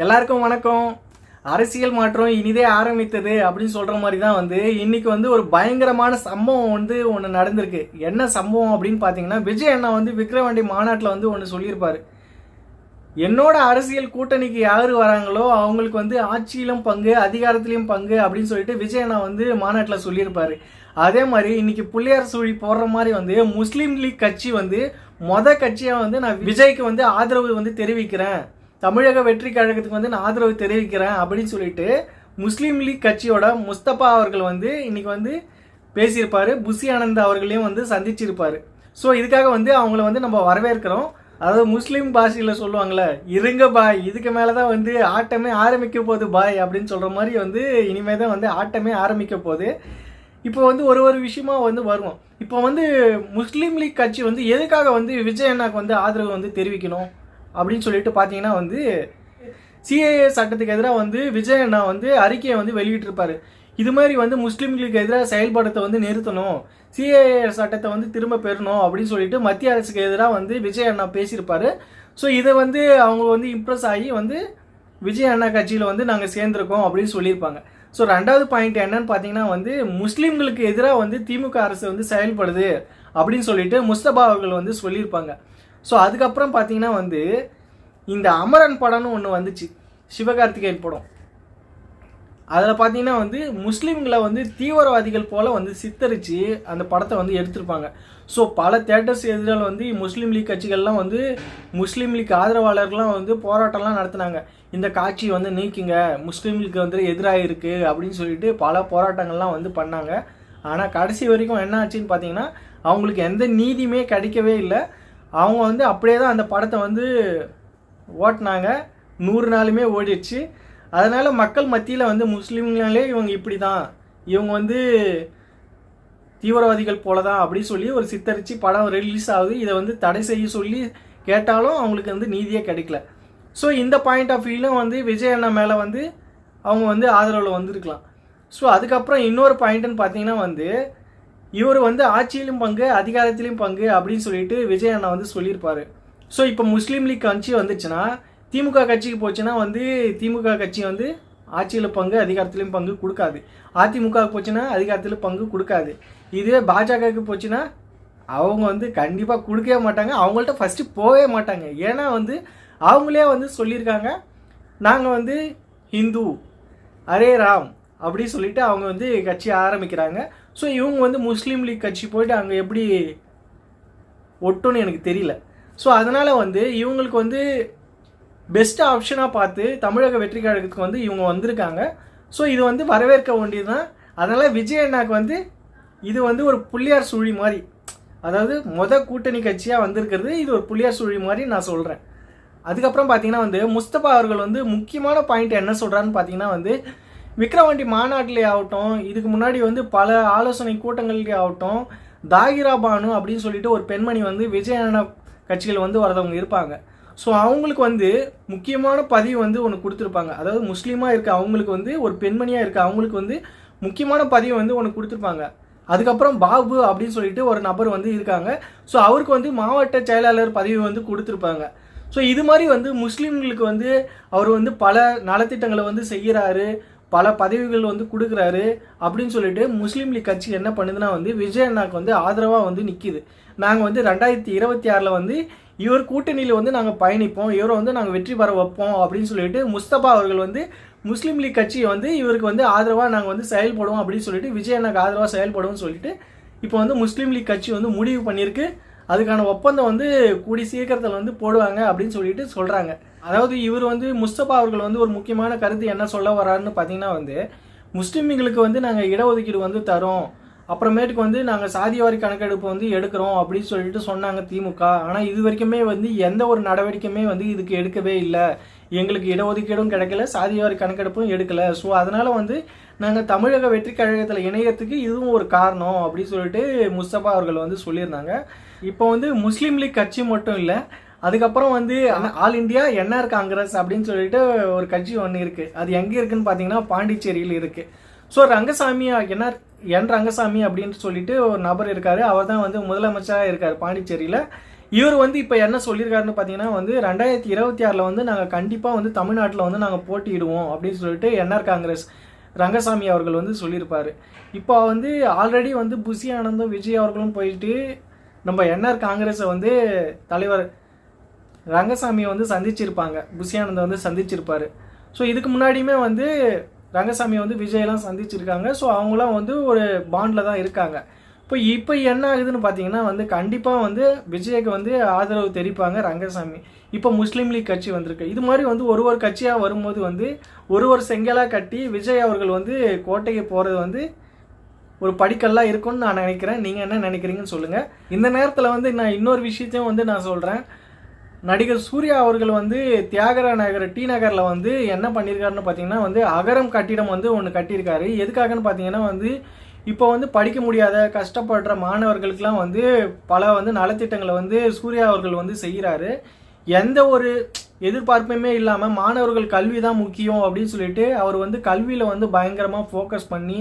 எல்லாருக்கும் வணக்கம். அரசியல் மாற்றம் இனிதே ஆரம்பித்தது அப்படின்னு சொல்ற மாதிரி தான் இன்னைக்கு ஒரு பயங்கரமான சம்பவம் ஒன்று நடந்திருக்கு. என்ன சம்பவம் அப்படின்னு பார்த்தீங்கன்னா, விஜய் அண்ணா விக்கிரவாண்டி மாநாட்டில் ஒன்று சொல்லியிருப்பாரு. என்னோட அரசியல் கூட்டணிக்கு யார் வராங்களோ அவங்களுக்கு ஆட்சியிலும் பங்கு அதிகாரத்திலையும் பங்கு அப்படின்னு சொல்லிட்டு விஜய் அண்ணா மாநாட்டில் சொல்லியிருப்பாரு. அதே மாதிரி இன்னைக்கு புள்ளியார் சுழி போடுற மாதிரி முஸ்லீம் லீக் கட்சி மொத கட்சியாக நான் விஜய்க்கு ஆதரவு தெரிவிக்கிறேன், தமிழக வெற்றி கழகத்துக்கு நான் ஆதரவு தெரிவிக்கிறேன் அப்படின்னு சொல்லிட்டு முஸ்லீம் லீக் கட்சியோட முஸ்தபா அவர்கள் இன்னைக்கு பேசியிருப்பாரு. புசி ஆனந்த் அவர்களையும் சந்திச்சிருப்பாரு. ஸோ இதுக்காக அவங்கள நம்ம வரவேற்கிறோம். அதாவது முஸ்லீம் பாஷையில் சொல்லுவாங்களே, இருங்க பாய், இதுக்கு மேலே தான் ஆட்டமே ஆரம்பிக்க போகுது பாய் அப்படின்னு சொல்கிற மாதிரி இனிமேல் தான் ஆட்டமே ஆரம்பிக்க போகுது. இப்போ ஒரு விஷயமா வருவோம். இப்போ முஸ்லீம் லீக் கட்சி எதுக்காக விஜய் அண்ணாக்கு ஆதரவு தெரிவிக்கணும் அப்படின்னு சொல்லிட்டு பார்த்தீங்கன்னா சிஏஏ சட்டத்துக்கு எதிராக விஜய் அண்ணா அறிக்கையை வெளியிட்டிருப்பாரு. இது மாதிரி முஸ்லீம் லீக் எதிராக செயல்படத்தை நிறுத்தணும், சிஏஏ சட்டத்தை திரும்ப பெறணும் அப்படின்னு சொல்லிட்டு மத்திய அரசுக்கு எதிராக விஜய் அண்ணா பேசியிருப்பாரு. ஸோ இதை அவங்க இம்ப்ரெஸ் ஆகி விஜய் அண்ணா கட்சியில் நாங்கள் சேர்ந்துருக்கோம் அப்படின்னு சொல்லியிருப்பாங்க. ஸோ ரெண்டாவது பாயிண்ட் என்னன்னு பார்த்தீங்கன்னா முஸ்லீம்களுக்கு எதிராக திமுக அரசு செயல்படுது அப்படின்னு சொல்லிட்டு முஸ்தபா அவர்கள் சொல்லியிருப்பாங்க. ஸோ அதுக்கப்புறம் பார்த்தீங்கன்னா இந்த அமரன் படம்னு ஒன்று வந்துச்சு, சிவகார்த்திகேயன் படம். அதில் பார்த்தீங்கன்னா முஸ்லீம்களை தீவிரவாதிகள் போல் சித்தரித்து அந்த படத்தை எடுத்திருப்பாங்க. ஸோ பல தேட்டர்ஸ் எதிரால் முஸ்லீம் லீக் கட்சிகள்லாம் முஸ்லீம் லீக் ஆதரவாளர்கள்லாம் போராட்டம்லாம் நடத்தினாங்க. இந்த காட்சி நீக்குங்க, முஸ்லீம் லீக் எதிராக இருக்குது அப்படின்னு சொல்லிட்டு பல போராட்டங்கள்லாம் பண்ணாங்க. ஆனால் கடைசி வரைக்கும் என்ன ஆச்சுன்னு பார்த்தீங்கன்னா, அவங்களுக்கு எந்த நீதியுமே கிடைக்கவே இல்லை. அவங்க அப்படியே தான் அந்த படத்தை ஓட்டினாங்க. 100 நாளுமே ஓடிடுச்சு. அதனால் மக்கள் மத்தியில் முஸ்லீம்களே இவங்க இப்படி தான், இவங்க தீவிரவாதிகள் போல தான் அப்படின்னு சொல்லி ஒரு சித்தரித்து படம் ரிலீஸ் ஆகுது. இதை தடை செய்ய சொல்லி கேட்டாலும் அவங்களுக்கு நீதியே கிடைக்கல. ஸோ இந்த பாயிண்ட் ஆஃப் வியூலும் விஜய் அண்ணா மேலே அவங்க ஆதரவில் வந்திருக்கலாம். ஸோ அதுக்கப்புறம் இன்னொரு பாயிண்ட்டுன்னு பார்த்தீங்கன்னா இவர் ஆட்சியிலும் பங்கு அதிகாரத்திலையும் பங்கு அப்படின்னு சொல்லிட்டு விஜய் அண்ணா சொல்லியிருப்பாரு. ஸோ இப்போ முஸ்லீம் லீக் கட்சி வந்துச்சுன்னா, திமுக கட்சிக்கு போச்சுன்னா திமுக கட்சி ஆட்சியில் பங்கு அதிகாரத்திலையும் பங்கு கொடுக்காது, அதிமுக போச்சுன்னா அதிகாரத்தில் பங்கு கொடுக்காது. இதுவே பாஜகவுக்கு போச்சுன்னா அவங்க கண்டிப்பாக கொடுக்கவே மாட்டாங்க, அவங்கள்ட்ட ஃபஸ்ட்டு போகவே மாட்டாங்க. ஏன்னா அவங்களே சொல்லியிருக்காங்க, நாங்கள் ஹிந்து அரே ராம் அப்படி சொல்லிட்டு அவங்க கட்சி ஆரம்பிக்கிறாங்க. ஸோ இவங்க முஸ்லீம் லீக் கட்சி போயிட்டு அங்கே எப்படி ஒட்டுன்னு எனக்கு தெரியல. ஸோ அதனால் இவங்களுக்கு பெஸ்ட் ஆப்ஷனாக பார்த்து தமிழக வெற்றி கழகத்துக்கு இவங்க வந்திருக்காங்க. ஸோ இது வரவேற்க வேண்டியது தான். அதனால் விஜய் அண்ணாக்கு இது ஒரு புள்ளியார் சுழி மாதிரி, அதாவது கூட்டணி கட்சியாக வந்திருக்கிறது இது ஒரு புள்ளியார் சுழி மாதிரி நான் சொல்கிறேன். அதுக்கப்புறம் பார்த்தீங்கன்னா முஸ்தபா அவர்கள் முக்கியமான பாயிண்ட் என்ன சொல்கிறான்னு பார்த்தீங்கன்னா விக்கிரவாண்டி மாநாட்டிலே ஆகட்டும், இதுக்கு முன்னாடி பல ஆலோசனை கூட்டங்கள்லேயே ஆகட்டும், தாகிரா பானு அப்படின்னு சொல்லிட்டு ஒரு பெண்மணி விஜய் அண்ணா கட்சிகள் வரதவங்க இருப்பாங்க. ஸோ அவங்களுக்கு முக்கியமான பதிவு ஒன்று கொடுத்துருப்பாங்க. அதாவது முஸ்லீமாக இருக்க அவங்களுக்கு ஒரு பெண்மணியாக இருக்க அவங்களுக்கு முக்கியமான பதிவு ஒன்று கொடுத்துருப்பாங்க. அதுக்கப்புறம் பாபு அப்படின்னு சொல்லிட்டு ஒரு நபர் இருக்காங்க. ஸோ அவருக்கு மாவட்ட செயலாளர் பதிவு கொடுத்துருப்பாங்க. ஸோ இது மாதிரி முஸ்லீம்களுக்கு அவர் பல நலத்திட்டங்களை செய்கிறாரு, பல பதவிகள் கொடுக்குறாரு அப்படின்னு சொல்லிட்டு முஸ்லீம் லீக் கட்சி என்ன பண்ணுதுன்னா விஜய் அண்ணாக்கு ஆதரவாக நிற்கிது. நாங்கள் 2026 இவர் கூட்டணியில் நாங்கள் பயணிப்போம், இவரை நாங்கள் வெற்றி பெற வைப்போம் அப்படின்னு சொல்லிட்டு முஸ்தபா அவர்கள் முஸ்லீம் லீக் கட்சி இவருக்கு ஆதரவாக நாங்கள் செயல்படுவோம் அப்படின்னு சொல்லிட்டு விஜய் அண்ணாக்கு ஆதரவாக செயல்படுவோம்னு சொல்லிட்டு இப்போ முஸ்லீம் லீக் கட்சி முடிவு பண்ணியிருக்கு. அதுக்கான ஒப்பந்தம் கூடி சீக்கிரத்தில் போடுவாங்க அப்படின்னு சொல்லிட்டு சொல்கிறாங்க. அதாவது இவர் முஸ்தபா அவர்கள் ஒரு முக்கியமான கருத்து என்ன சொல்ல வராருன்னு பார்த்தீங்கன்னா முஸ்லீம்களுக்கு நாங்கள் இடஒதுக்கீடு தரோம், அப்புறமேட்டுக்கு நாங்கள் சாதிவாரி கணக்கெடுப்பு எடுக்கிறோம் அப்படின்னு சொல்லிட்டு சொன்னாங்க திமுக. ஆனால் இது வரைக்குமே எந்த ஒரு நடவடிக்கையுமே இதுக்கு எடுக்கவே இல்லை, எங்களுக்கு இடஒதுக்கீடும் கிடைக்கல, சாதிவாரி கணக்கெடுப்பும் எடுக்கலை. ஸோ அதனால் நாங்கள் தமிழக வெற்றி கழகத்தில் இணையத்துக்கு இதுவும் ஒரு காரணம் அப்படின்னு சொல்லிட்டு முஸ்தபா அவர்கள் சொல்லியிருந்தாங்க. இப்போ முஸ்லீம் லீக் கட்சி மட்டும் இல்லை, அதுக்கப்புறம் ஆல் இண்டியா என்ஆர் காங்கிரஸ் அப்படின்னு சொல்லிட்டு ஒரு கட்சி ஒன்று இருக்குது. அது எங்கே இருக்குதுன்னு பார்த்தீங்கன்னா பாண்டிச்சேரியில் இருக்குது. ஸோ ரங்கசாமி என் ரங்கசாமி அப்படின்னு சொல்லிட்டு ஒரு நபர் இருக்கார். அவர் தான் முதலமைச்சராக இருக்கார் பாண்டிச்சேரியில். இவர் வந்து இப்போ என்ன சொல்லியிருக்காருன்னு பார்த்தீங்கன்னா வந்து 2026 வந்து நாங்கள் கண்டிப்பாக வந்து தமிழ்நாட்டில் வந்து நாங்கள் போட்டியிடுவோம் அப்படின்னு சொல்லிட்டு என்ஆர் காங்கிரஸ் ரங்கசாமி அவர்கள் வந்து சொல்லியிருப்பார். இப்போ வந்து ஆல்ரெடி வந்து புஷி ஆனந்தும் விஜய் அவர்களும் போயிட்டு நம்ம என்ஆர் காங்கிரஸை வந்து தலைவர் ரங்கசாமியை வந்து சந்திச்சிருப்பாங்க, புஷி ஆனந்தை வந்து சந்திச்சிருப்பார். ஸோ இதுக்கு முன்னாடியுமே வந்து ரங்கசாமியை வந்து விஜயெல்லாம் சந்திச்சிருக்காங்க. ஸோ அவங்களாம் வந்து ஒரு பாண்டில் தான் இருக்காங்க. இப்போ என்ன ஆகுதுன்னு பார்த்தீங்கன்னா வந்து கண்டிப்பாக வந்து விஜய்க்கு வந்து ஆதரவு தெரிவிப்பாங்க ரங்கசாமி. இப்போ முஸ்லீம் லீக் கட்சி வந்திருக்கு. இது மாதிரி வந்து ஒரு கட்சியாக வரும்போது வந்து ஒரு செங்கலாக கட்டி விஜய் அவர்கள் வந்து கோட்டைக்கு போகிறது வந்து ஒரு படிக்கல்லாம் இருக்கும்னு நான் நினைக்கிறேன். நீங்கள் என்ன நினைக்கிறீங்கன்னு சொல்லுங்கள். இந்த நேரத்தில் வந்து நான் இன்னொரு விஷயத்தையும் வந்து நான் சொல்கிறேன். நடிகர் சூர்யா அவர்கள் வந்து தியாகரா நகர் டி நகரில் வந்து என்ன பண்ணியிருக்காருன்னு பார்த்தீங்கன்னா வந்து அகரம் கட்டிடம் வந்து ஒன்று கட்டியிருக்காரு. எதுக்காகன்னு பார்த்தீங்கன்னா வந்து இப்போ வந்து படிக்க முடியாத கஷ்டப்படுற மாணவர்களுக்கெல்லாம் வந்து பல வந்து நலத்திட்டங்களை வந்து சூர்யா அவர்கள் வந்து செய்கிறாரு. எந்த ஒரு எதிர்பார்ப்புமே இல்லாமல் மாணவர்கள் கல்வி தான் முக்கியம் அப்படின்னு சொல்லிட்டு அவர் வந்து கல்வியில் வந்து பயங்கரமாக ஃபோக்கஸ் பண்ணி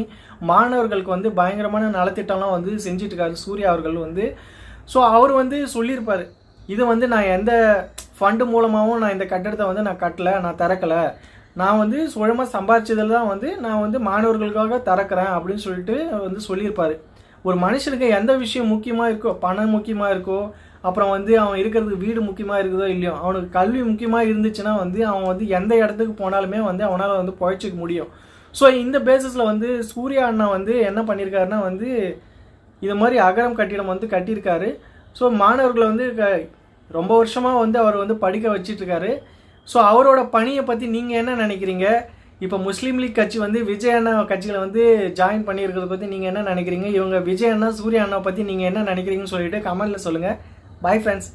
மாணவர்களுக்கு வந்து பயங்கரமான நலத்திட்டம்லாம் வந்து செஞ்சிட்ருக்காரு சூர்யா அவர்கள் வந்து. ஸோ அவர் வந்து சொல்லியிருப்பார், இது வந்து நான் எந்த ஃபண்டு மூலமாகவும் நான் இந்த கட்டடத்தை வந்து நான் கட்டலை, நான் திறக்கலை, நான் வந்து சுழமாக சம்பாதிச்சதில் தான் வந்து நான் வந்து மாணவர்களுக்காக திறக்கிறேன் அப்படின்னு சொல்லிட்டு வந்து சொல்லியிருப்பார். ஒரு மனுஷனுக்கு எந்த விஷயம் முக்கியமாக இருக்கோ, பணம் முக்கியமாக இருக்கோ, அப்புறம் வந்து அவன் இருக்கிறதுக்கு வீடு முக்கியமாக இருக்குதோ இல்லையோ, அவனுக்கு கல்வி முக்கியமாக இருந்துச்சுன்னா வந்து அவன் வந்து எந்த இடத்துக்கு போனாலுமே வந்து அவனால் வந்து பொழைச்சிக்க முடியும். ஸோ இந்த பேசிஸில் வந்து சூர்யா அண்ணா வந்து என்ன பண்ணியிருக்காருன்னா வந்து இது மாதிரி அகரம் கட்டிடம் வந்து கட்டியிருக்காரு. ஸோ மாணவர்களை வந்து ரொம்ப வருஷமாக வந்து அவர் வந்து படிக்க வச்சிட்ருக்காரு. ஸோ அவரோட பணியை பற்றி நீங்கள் என்ன நினைக்கிறீங்க? இப்போ முஸ்லீம் லீக் கட்சி வந்து விஜய் அண்ணா கட்சியில் வந்து ஜாயின் பண்ணியிருக்கிறத பற்றி நீங்கள் என்ன நினைக்கிறீங்க? இவங்க விஜய் அண்ணா சூர்யா அண்ணா பற்றி நீங்கள் என்ன நினைக்கிறீங்கன்னு சொல்லிட்டு கமெண்ட்டில் சொல்லுங்கள். Bye friends.